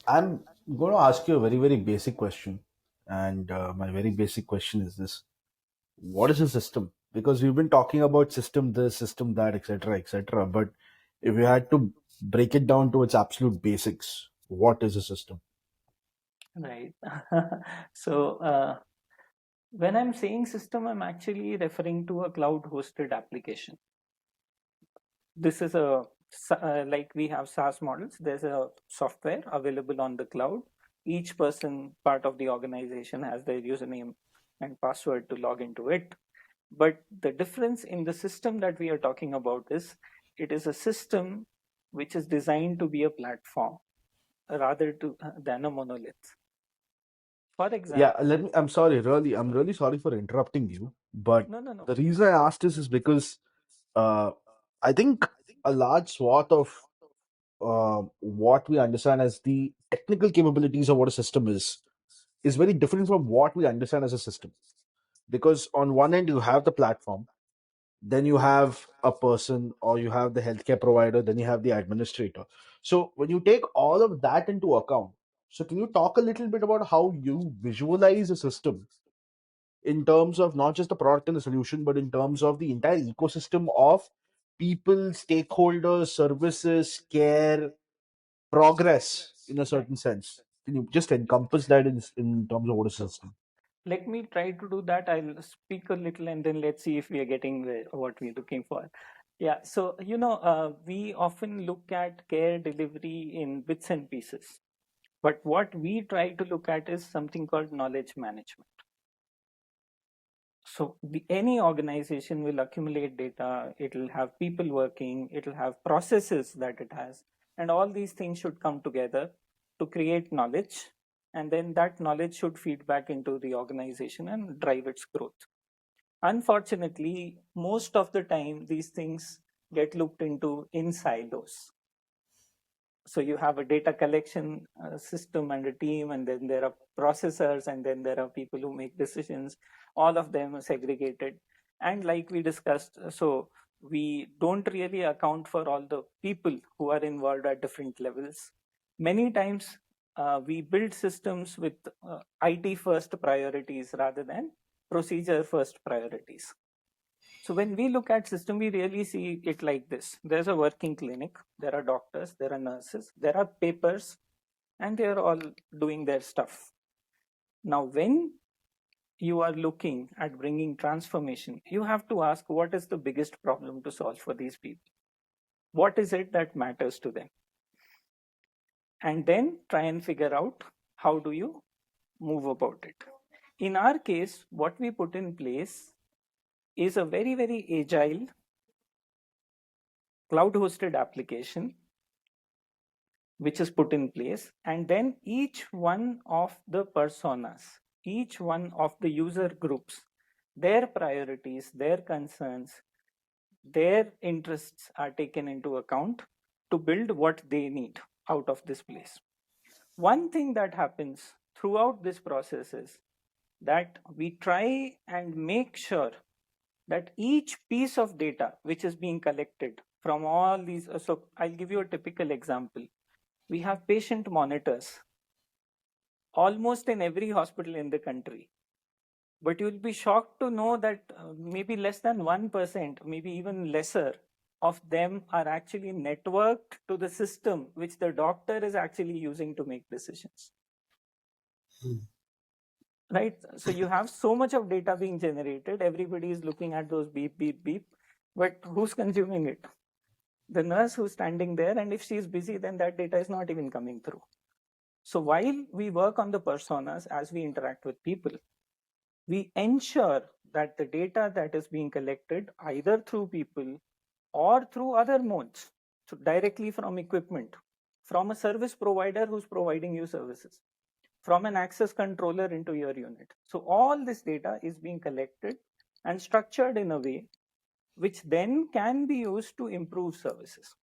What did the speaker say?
I'm going to ask you a very, very basic question. And my very basic question is this: what is a system? Because we've been talking about system this, system that, etc., etc. But if you had to break it down to its absolute basics, what is a system? Right. So, when I'm saying system, I'm actually referring to a cloud hosted application. This is like we have SaaS models, there's a software available on the cloud. Each person, part of the organization, has their username and password to log into it. But the difference in the system that we are talking about is it is a system which is designed to be a platform rather than a monolith. For Yeah, example, let me. I'm sorry, really. I'm really sorry for interrupting you. But no, no, no. the reason I asked this is because uh, I think a large swath of what we understand as the technical capabilities of what a system is very different from what we understand as a system. Because on one end, you have the platform, then you have a person, or you have the healthcare provider, then you have the administrator. So when you take all of that into account, so can you talk a little bit about how you visualize a system in terms of not just the product and the solution, but in terms of the entire ecosystem of people, stakeholders, services, care, progress in a Right. certain sense? Can you just encompass that in terms of what is a So system? let me try to do that. I'll speak a little and then let's see if we are getting what we're looking for. Yeah, so we often look at care delivery in bits and pieces, but what we try to look at is something called knowledge management. So any organization will accumulate data, it'll have people working, it'll have processes that it has, and all these things should come together to create knowledge, and then that knowledge should feed back into the organization and drive its growth. Unfortunately, most of the time, these things get looked into in silos. So you have a data collection system and a team, and then there are processors, and then there are people who make decisions. All of them are segregated. And like we discussed, so we don't really account for all the people who are involved at different levels. Many times, we build systems with IT first priorities rather than procedure first priorities. So when we look at system, we really see it like this. There's a working clinic, there are doctors, there are nurses, there are papers, and they are all doing their stuff. Now, when you are looking at bringing transformation, you have to ask what is the biggest problem to solve for these people? What is it that matters to them? And then try and figure out how do you move about it. In our case, what we put in place is a very, very agile cloud hosted application which is put in place, and then each one of the personas, each one of the user groups, their priorities, their concerns, their interests are taken into account to build what they need out of this place. One thing that happens throughout this process is that we try and make sure that each piece of data which is being collected from all these, so I'll give you a typical example. We have patient monitors almost in every hospital in the country. But you'll be shocked to know that maybe less than 1%, maybe even lesser, of them are actually networked to the system which the doctor is actually using to make decisions. Right? So you have so much of data being generated, everybody is looking at those beep, beep, beep, but who's consuming it? The nurse who's standing there, and if she's busy, then that data is not even coming through. So while we work on the personas as we interact with people, we ensure that the data that is being collected either through people or through other modes, so directly from equipment, from a service provider who's providing you services, from an access controller into your unit. So all this data is being collected and structured in a way which then can be used to improve services.